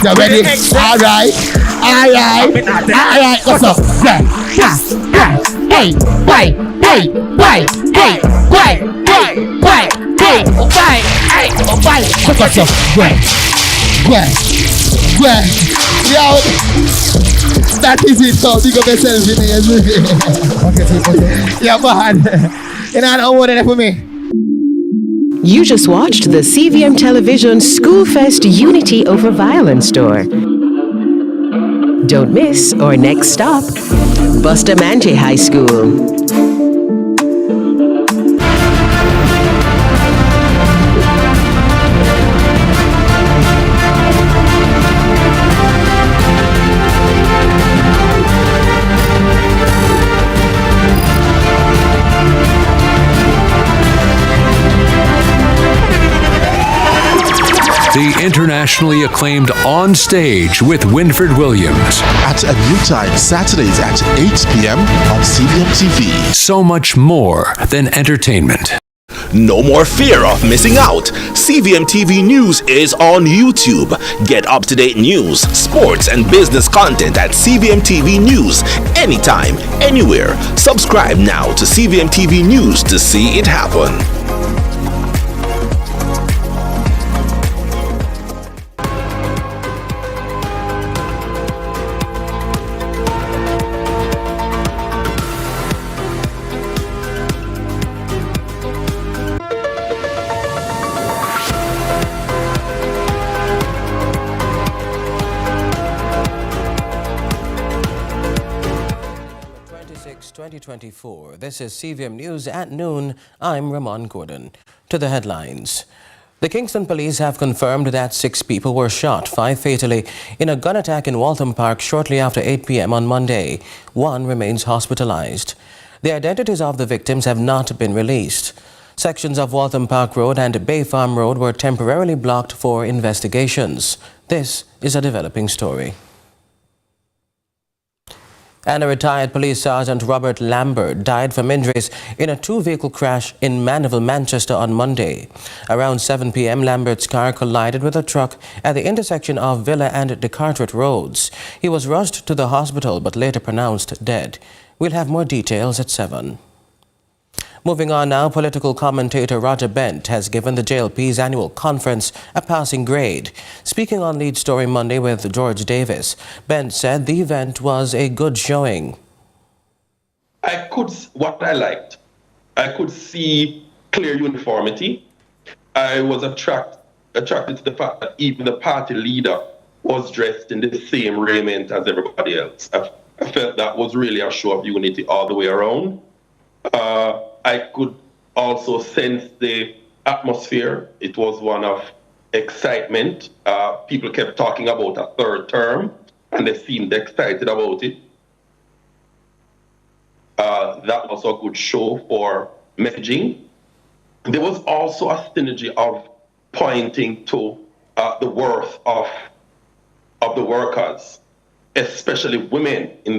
You ready? Alright. What's up? Hey, wait. What's up? Yo, that is it. So big up yourself in here. Yeah, man. You know, don't worry for me. You just watched the CVM Television Schoolfest Unity Over Violence tour. Don't miss our next stop, Bustamante High School. The internationally acclaimed On Stage with Winford Williams. At a new time, Saturdays at 8 p.m. on CVM TV. So much more than entertainment. No more fear of missing out. CVM TV News is on YouTube. Get up-to-date news, sports, and business content at CVM TV News anytime, anywhere. Subscribe now to CVM TV News to see it happen. March 2024. This is CVM News at noon. I'm Ramon Gordon. To the headlines. The Kingston police have confirmed that 6 people were shot, 5 fatally, in a gun attack in Waltham Park shortly after 8 p.m. on Monday. 1 remains hospitalized. The identities of the victims have not been released. Sections of Waltham Park Road and Bay Farm Road were temporarily blocked for investigations. This is a developing story. And a retired police sergeant, Robert Lambert, died from injuries in a 2-vehicle crash in Mandeville, Manchester on Monday. Around 7 p.m., Lambert's car collided with a truck at the intersection of Villa and De Carteret roads. He was rushed to the hospital but later pronounced dead. We'll have more details at 7. Moving on now, political commentator Roger Bent has given the JLP's annual conference a passing grade. Speaking on Lead Story Monday with George Davis, Bent said the event was a good showing. What I liked, I could see clear uniformity. I was attracted to the fact that even the party leader was dressed in the same raiment as everybody else. I felt that was really a show of unity all the way around. I could also sense the atmosphere. It was one of excitement. People kept talking about a third term, and they seemed excited about it. That was a good show for messaging. There was also a synergy of pointing to the worth of the workers, especially women in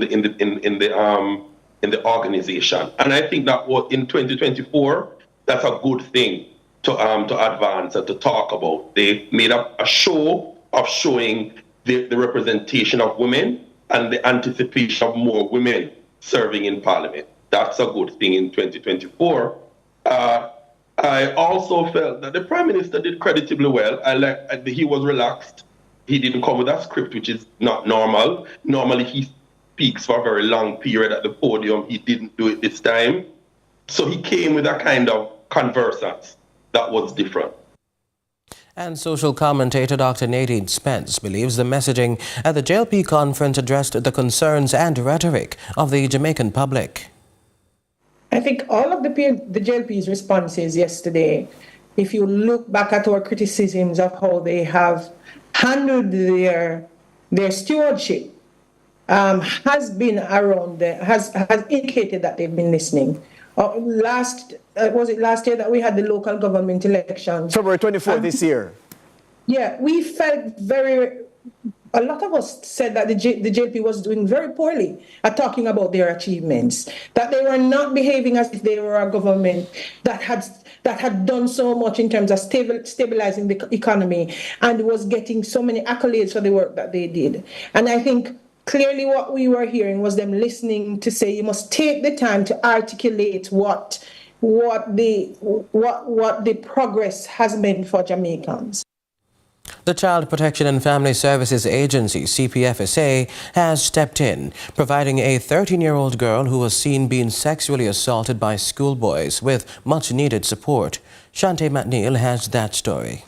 the organization. And I think that was in 2024, that's a good thing to advance and to talk about. They made up a show of showing the representation of women and the anticipation of more women serving in Parliament. That's a good thing in 2024. I also felt that the Prime Minister did creditably well. He was relaxed. He didn't come with a script, which is not normal. Normally, he speaks for a very long period at the podium. He didn't do it this time. So he came with a kind of conversance that was different. And social commentator Dr. Nadine Spence believes the messaging at the JLP conference addressed the concerns and rhetoric of the Jamaican public. I think all of the JLP's responses yesterday, if you look back at our criticisms of how they have handled their stewardship, has been around has indicated that they've been listening. Was it last year that we had the local government elections? February 24th this year. Yeah, we felt a lot of us said that the JLP was doing very poorly at talking about their achievements, that they were not behaving as if they were a government that had that had done so much in terms of stabilizing the economy and was getting so many accolades for the work that they did. And I think clearly what we were hearing was them listening to say you must take the time to articulate what the progress has meant for Jamaicans. The Child Protection and Family Services Agency, CPFSA, has stepped in, providing a 13-year-old girl who was seen being sexually assaulted by schoolboys with much-needed support. Shante McNeil has that story.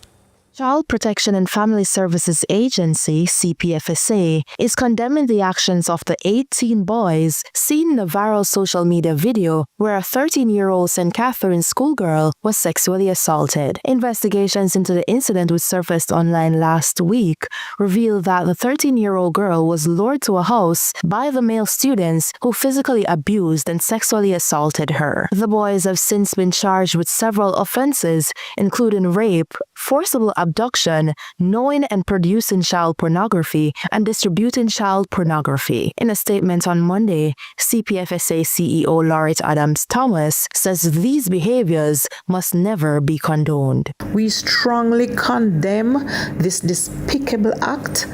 Child Protection and Family Services Agency, CPFSA, is condemning the actions of the 18 boys seen in a viral social media video where a 13-year-old St. Catherine schoolgirl was sexually assaulted. Investigations into the incident, which surfaced online last week, revealed that the 13-year-old girl was lured to a house by the male students who physically abused and sexually assaulted her. The boys have since been charged with several offenses, including rape, forcible abduction, knowing and producing child pornography, and distributing child pornography. In a statement on Monday, CPFSA CEO Laureate Adams Thomas says these behaviors must never be condoned. We strongly condemn this despicable act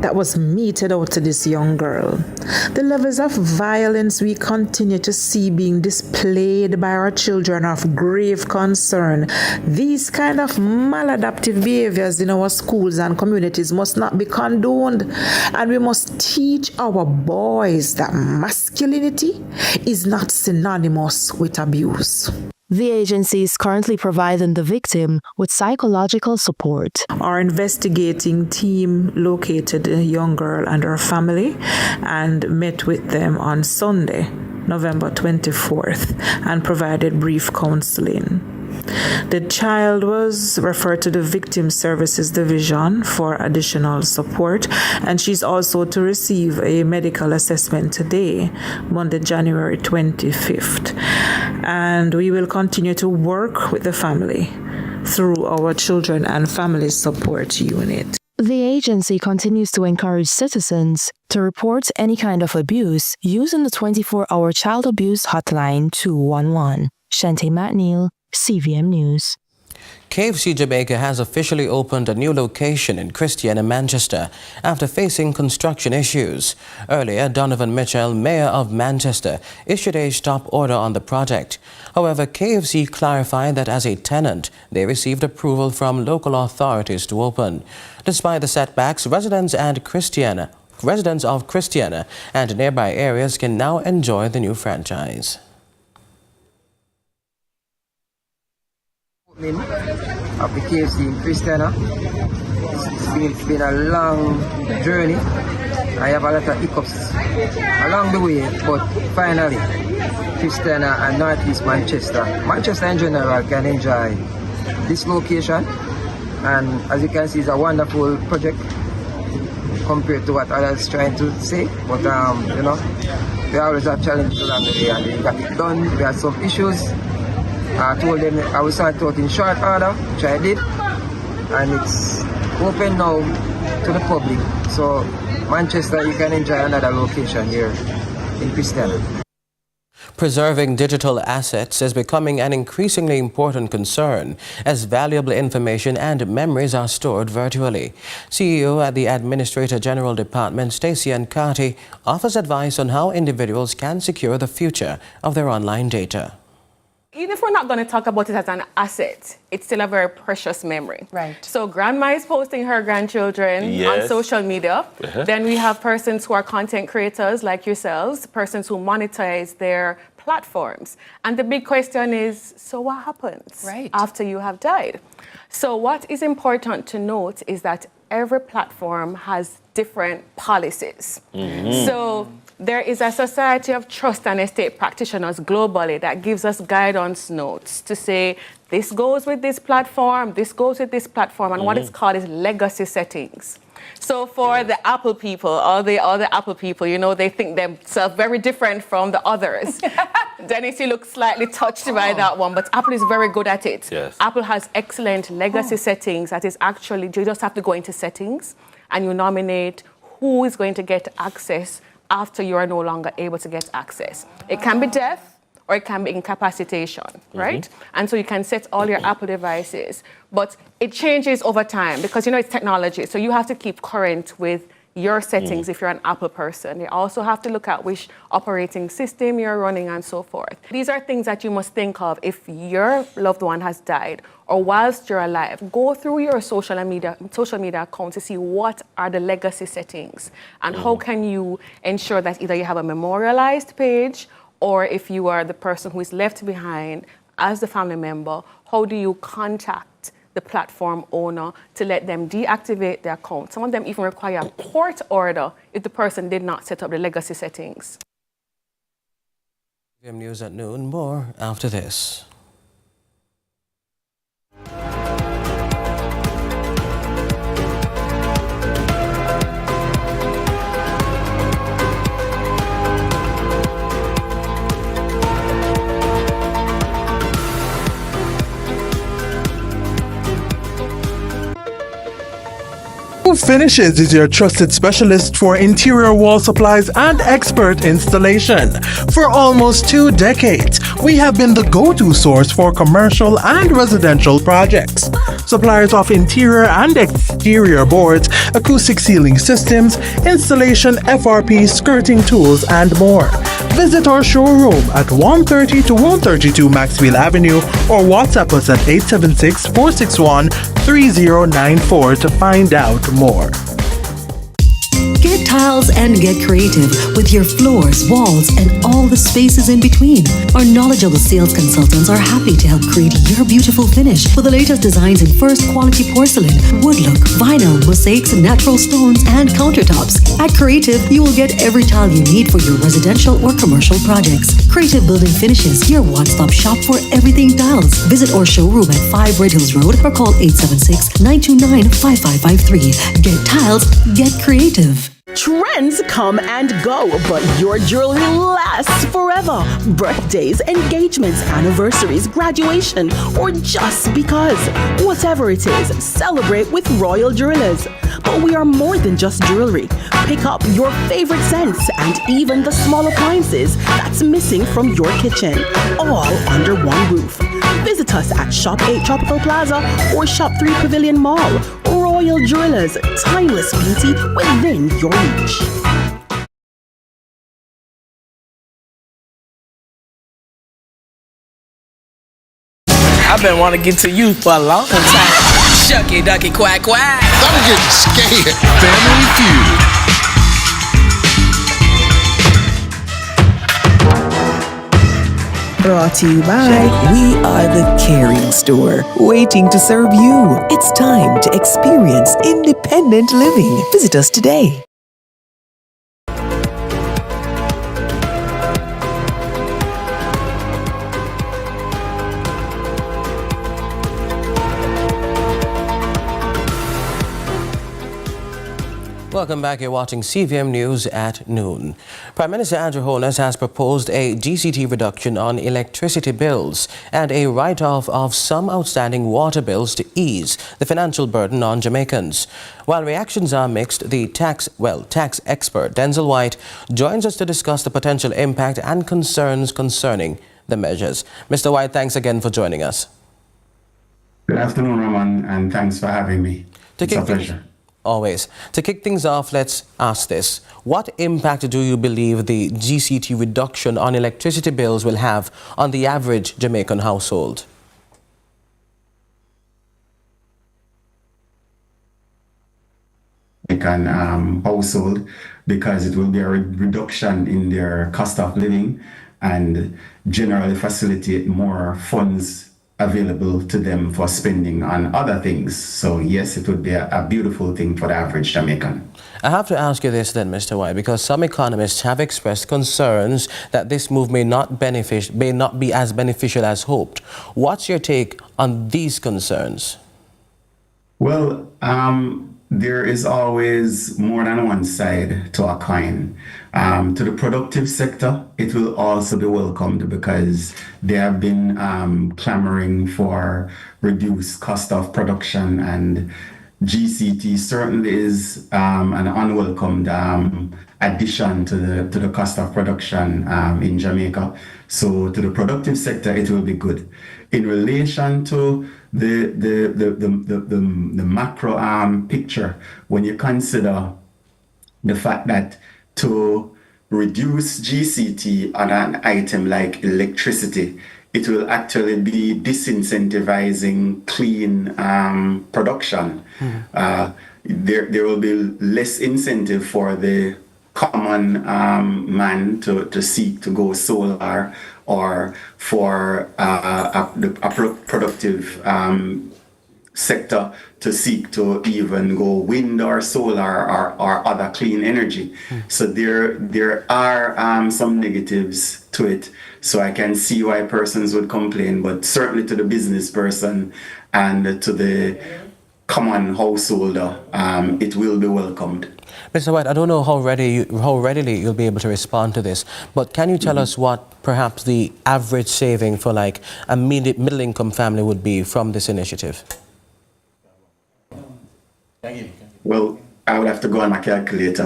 that was meted out to this young girl. The levels of violence we continue to see being displayed by our children are of grave concern. These kind of maladaptive behaviors in our schools and communities must not be condoned, and we must teach our boys that masculinity is not synonymous with abuse. The agency is currently providing the victim with psychological support. Our investigating team located the young girl and her family and met with them on Sunday, November 24th, and provided brief counseling. The child was referred to the Victim Services Division for additional support, and she's also to receive a medical assessment today, Monday, January 25th. And we will continue to work with the family through our Children and Family Support Unit. The agency continues to encourage citizens to report any kind of abuse using the 24-hour child abuse hotline 211. Shante McNeil, CVM News. KFC Jamaica has officially opened a new location in Christiana, Manchester, after facing construction issues. Earlier, Donovan Mitchell, Mayor of Manchester, issued a stop order on the project. However, KFC clarified that as a tenant, they received approval from local authorities to open. Despite the setbacks, residents of Christiana and nearby areas can now enjoy the new franchise. Of the KFC in Christiana. It's been a long journey. I have a lot of hiccups along the way, but finally, Christiana and Northeast Manchester in general can enjoy this location. And as you can see, it's a wonderful project compared to what others trying to say. But you know, they always have challenges along the way, and they got it done. There are some issues. I told them I will start out in short order, which I did, and it's open now to the public. So Manchester, you can enjoy another location here in Christiana. Preserving digital assets is becoming an increasingly important concern as valuable information and memories are stored virtually. CEO at the Administrator General Department, Stacey Nkati, offers advice on how individuals can secure the future of their online data. Even if we're not going to talk about it as an asset, it's still a very precious memory. Right. So grandma is posting her grandchildren on social media. Then we have persons who are content creators like yourselves, persons who monetize their platforms. And the big question is, so what happens after you have died? So what is important to note is that every platform has different policies. So there is a Society of Trust and Estate Practitioners globally that gives us guidance notes to say, this goes with this platform, this goes with this platform, and what it's called is legacy settings. So for the Apple people, all the other Apple people, you know, they think themselves very different from the others. Dennis, you look slightly touched by that one, but Apple is very good at it. Apple has excellent legacy settings that is actually, you just have to go into settings and you nominate who is going to get access after you are no longer able to get access. It can be death, or it can be incapacitation, right? And so you can set all your Apple devices, but it changes over time because, you know, it's technology. So you have to keep current with your settings if you're an Apple person. You also have to look at which operating system you're running and so forth. These are things that you must think of if your loved one has died or whilst you're alive. Go through your social media accounts to see what are the legacy settings and how can you ensure that either you have a memorialized page or if you are the person who is left behind as the family member, how do you contact the platform owner to let them deactivate their account. Some of them even require a court order if the person did not set up the legacy settings. CVM News at noon, more after this. Finishes is your trusted specialist for interior wall supplies and expert installation. For almost 2 decades, we have been the go-to source for commercial and residential projects. Suppliers of interior and exterior boards, acoustic ceiling systems, installation, FRP, skirting tools, and more. Visit our showroom at 130 to 132 Maxfield Avenue or WhatsApp us at 876-461-3094 to find out more. Get tiles and get creative with your floors, walls, and all the spaces in between. Our knowledgeable sales consultants are happy to help create your beautiful finish with the latest designs in first quality porcelain, wood look, vinyl, mosaics, natural stones, and countertops. At Creative, you will get every tile you need for your residential or commercial projects. Creative Building Finishes, your one-stop shop for everything tiles. Visit our showroom at 5 Red Hills Road or call 876-929-5553. Get tiles, get creative. Trends come and go, but your jewelry lasts forever. Birthdays, engagements, anniversaries, graduation, or just because. Whatever it is, celebrate with Royal Jewelers. But we are more than just jewelry. Pick up your favorite scents and even the small appliances that's missing from your kitchen, all under one roof. Visit us at Shop 8 Tropical Plaza or Shop 3 Pavilion Mall. Royal Jewelers, timeless beauty within your reach. I've been wanting to get to you for a long time. Shucky ducky quack quack. I'm getting scared. Family Feud. Brought to you by We Are the Caring Store, waiting to serve you. It's time to experience independent living. Visit us today. Welcome back. You're watching CVM News at noon. Prime Minister Andrew Holness has proposed a GCT reduction on electricity bills and a write-off of some outstanding water bills to ease the financial burden on Jamaicans. While reactions are mixed, the tax expert Denzel White joins us to discuss the potential impact and concerns concerning the measures. Mr. White, thanks again for joining us. Good afternoon, Roman, and thanks for having me. It's a pleasure. Always. To kick things off, let's ask this. What impact do you believe the GCT reduction on electricity bills will have on the average Jamaican household? Household, because it will be a reduction in their cost of living and generally facilitate more funds available to them for spending on other things. So yes, it would be a beautiful thing for the average Jamaican. I have to ask you this then, Mr. White, because some economists have expressed concerns that this move may not be as beneficial as hoped. What's your take on these concerns? Well, there is always more than one side to a coin. To the productive sector, it will also be welcomed because they have been clamoring for reduced cost of production and GCT certainly is an unwelcomed addition to the cost of production in Jamaica. So to the productive sector, it will be good. In relation to the macro picture, when you consider the fact that to reduce GCT on an item like electricity, it will actually be disincentivizing clean production. There will be less incentive for the common man to seek to go solar, or for a productive sector to seek to even go wind or solar or other clean energy. So there are some negatives to it. So I can see why persons would complain, but certainly to the business person and to the common householder, it will be welcomed. Mr. White, I don't know how readily you'll be able to respond to this, but can you tell us what perhaps the average saving for like a middle-income family would be from this initiative? Well, I would have to go on my calculator,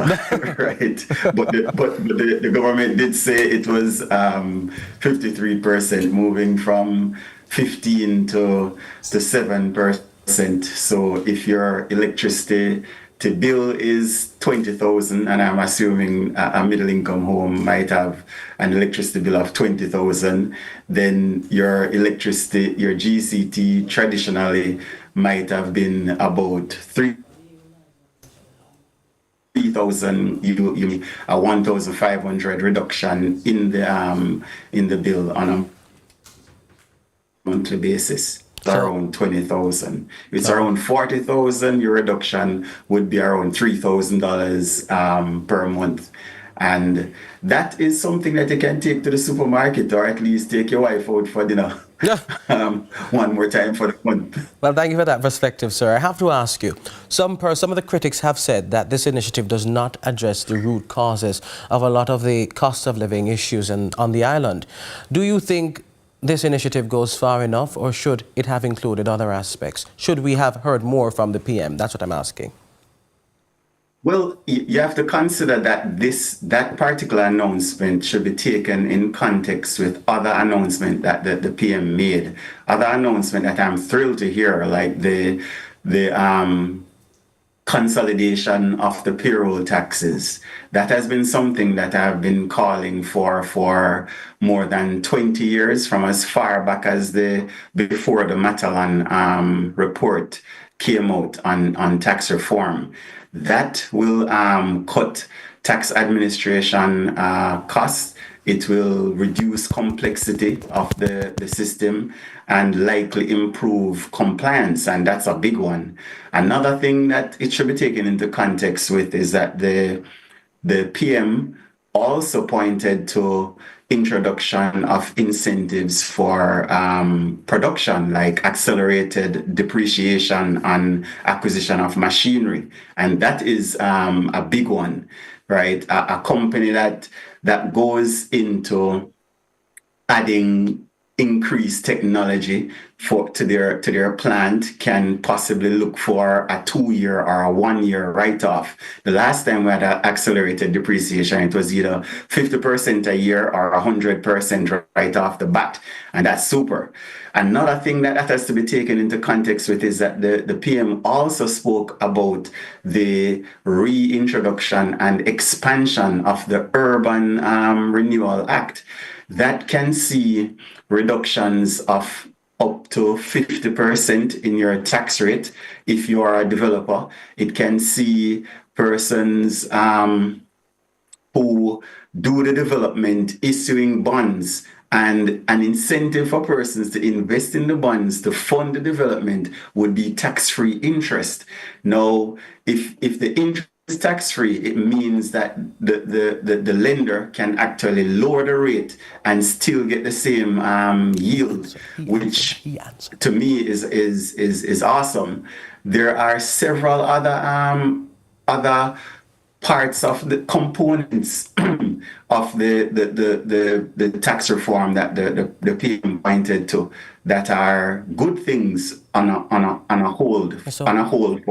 right? But the government did say it was 53%, moving from 15 to 7%. So if your electricity bill is 20,000, and I'm assuming a middle-income home might have an electricity bill of 20,000, then your GCT traditionally might have been about 3,000. You a 1,500 reduction in the bill on a monthly basis. Around 20,000. If it's around 40,000, your reduction would be around $3,000 per month. And that is something that you can take to the supermarket, or at least take your wife out for dinner one more time for the month. Well, thank you for that perspective, sir. I have to ask you, some of the critics have said that this initiative does not address the root causes of a lot of the cost of living issues on the island. Do you think this initiative goes far enough, or should it have included other aspects? Should we have heard more from the PM? That's what I'm asking. Well, you have to consider that that particular announcement should be taken in context with other announcements that the PM made. Other announcements that I'm thrilled to hear, like the consolidation of the payroll taxes. That has been something that I've been calling for more than 20 years, from as far back as before the Matalan report came out on tax reform. That will cut tax administration costs. It will reduce complexity of the system and likely improve compliance, and that's a big one. Another thing that it should be taken into context with is that the PM also pointed to introduction of incentives for production, like accelerated depreciation on acquisition of machinery, and that is a big one, right? A company that goes into adding increased technology to their plant can possibly look for a 2-year or a 1-year write-off. The last time we had an accelerated depreciation, it was either 50% a year or 100% right off the bat, and that's super. Another thing that has to be taken into context with is that the PM also spoke about the reintroduction and expansion of the Urban Renewal Act. That can see reductions of up to 50% in your tax rate if you are a developer. It can see persons who do the development issuing bonds, and an incentive for persons to invest in the bonds to fund the development would be tax-free interest. Now, if the interest is tax-free, it means that the lender can actually lower the rate and still get the same yield, which to me is awesome. There are several other parts of the components of the tax reform that the PM pointed to that are good things on a hold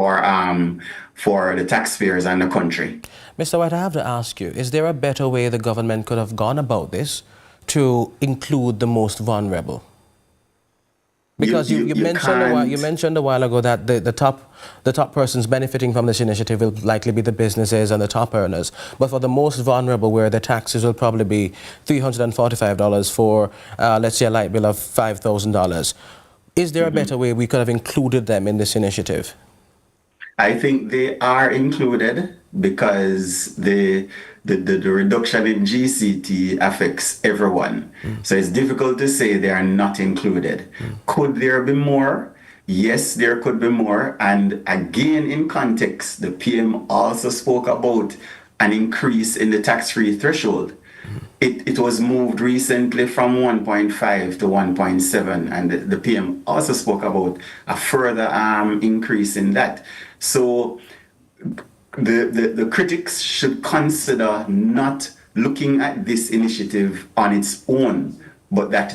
for the taxpayers and the country. Mr. White, I have to ask you, is there a better way the government could have gone about this to include the most vulnerable? Because you mentioned a while ago that the top persons benefiting from this initiative will likely be the businesses and the top earners. But for the most vulnerable, where the taxes will probably be $345 for, let's say, a light bill of $5,000, is there a better way we could have included them in this initiative? I think they are included because the reduction in GCT affects everyone. So it's difficult to say they are not included. Could there be more? Yes, there could be more. And again, in context, the PM also spoke about an increase in the tax-free threshold. It was moved recently from 1.5 to 1.7, and the PM also spoke about a further increase in that. So the critics should consider not looking at this initiative on its own, but that